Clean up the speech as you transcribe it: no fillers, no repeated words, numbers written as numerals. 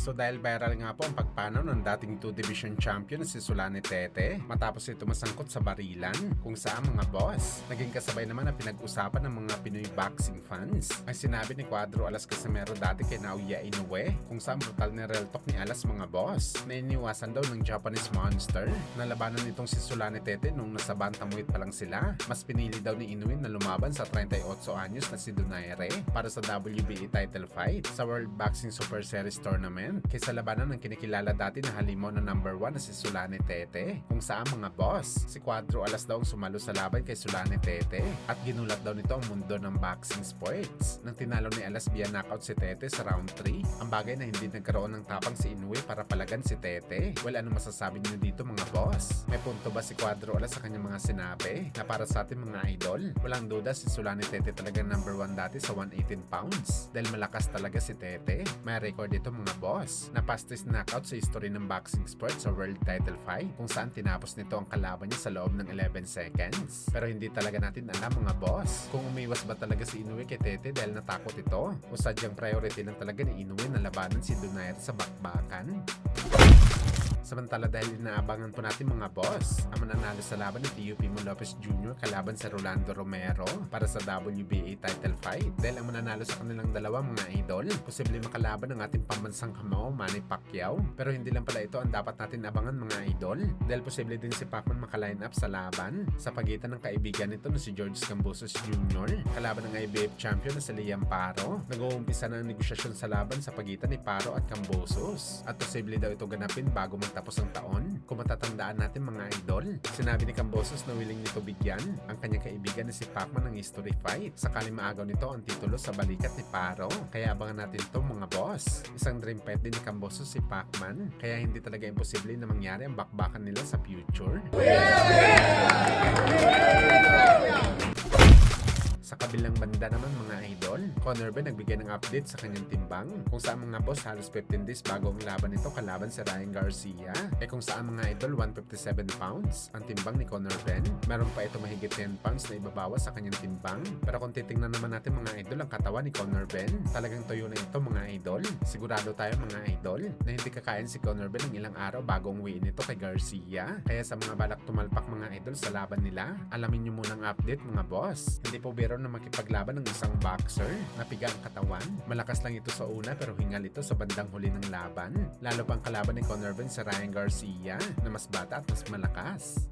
So dahil viral nga po ang pagpanaw ng dating 2 division champion na si Solane Tete matapos ito masangkot sa barilan kung saan mga boss. Naging kasabay naman ang pinag-usapan ng mga Pinoy boxing fans. Ang sinabi ni Cuadro Alas Casimero dati kay Naoya Inoue kung saan brutal na real talk ni Alas mga boss na iniwasan daw ng Japanese monster na labanan nitong si Solane Tete nung nasa bantamweight pa lang sila. Mas pinili daw ni Inoue na lumaban sa 38 anyos na si Donaire para sa WBA title fight sa World Boxing Super Series Tournament kaysa labanan ng kinikilala dati na halimaw na number 1 na si Solane Tete kung saan mga boss si Cuadro Alas daw ang sumalo sa laban kay Solane Tete at ginulat daw nito ang mundo ng boxing sports nang tinalo ni Alas via knockout si Tete sa round 3, ang bagay na hindi nagkaroon ng tapang si Inoue para palagan si Tete. Well, ano masasabi niyo dito mga boss? May punto ba si Cuadro Alas sa kanyang mga sinabi na para sa ating mga idol? Walang duda si Solane Tete talaga number 1 dati sa 118 pounds dahil malakas talaga si Tete. May record dito mga boss na fastest knockout sa history ng boxing sport sa world title fight kung saan tinapos nito ang kalaban niya sa loob ng 11 seconds. Pero hindi talaga natin alam mga boss kung umiwas ba talaga si Inoue kay Tete dahil natakot ito o sadyang priority lang talaga ni Inoue na labanan si Donaire sa bakbakan. Samantala dahil inaabangan po natin mga boss ang mananalo sa laban ni Teofimo Lopez Jr. kalaban sa Rolando Romero para sa WBA title fight dahil ang mananalo sa kanilang dalawa mga idol posible makalaban ng ating pambansang kamao Manny Pacquiao, pero hindi lang pala ito ang dapat natin abangan mga idol dahil posible din si Pacman makaline up sa laban sa pagitan ng kaibigan nito na si George Kambosos Jr. kalaban ng IBF champion na si Liam Paro. Nag-uumpisa na ang negosasyon sa laban sa pagitan ni Paro at Kambosos at posible daw ito ganapin bago tapos ang taon. Kung matatandaan natin mga idol, sinabi ni Kambosos na willing nito bigyan ang kanyang kaibigan na si Pacman ng history fight sakali maagaw nito ang titulo sa balikat ni Paro. Kaya abangan natin ito mga boss. Isang dream fight din ni Kambosos si Pacman kaya hindi talaga imposible na mangyari ang bakbakan nila sa future. Sa kabilang banda naman mga idol, Conor Ben nagbigay ng update sa kanyang timbang kung saan mga boss halos 15 days bago ang laban nito kalaban si Ryan Garcia. Kung saan mga idol 157 pounds ang timbang ni Conor Ben. Meron pa ito mahigit 10 pounds na ibabawas sa kanyang timbang. Pero kung titingnan naman natin mga idol ang katawan ni Conor Ben, talagang tuyo na ito mga idol. Sigurado tayo mga idol na hindi kakain si Conor Ben ng ilang araw bago uwiin ito kay Garcia. Kaya sa mga balak tumalpak mga idol sa laban nila, alamin nyo munang update mga boss. Hindi po biro na makipaglaban ng isang boxer na piga ang katawan. Malakas lang ito sa una pero hingal ito sa bandang huli ng laban. Lalo pang kalaban ni Conor Ben sa Ryan Garcia na mas bata at mas malakas.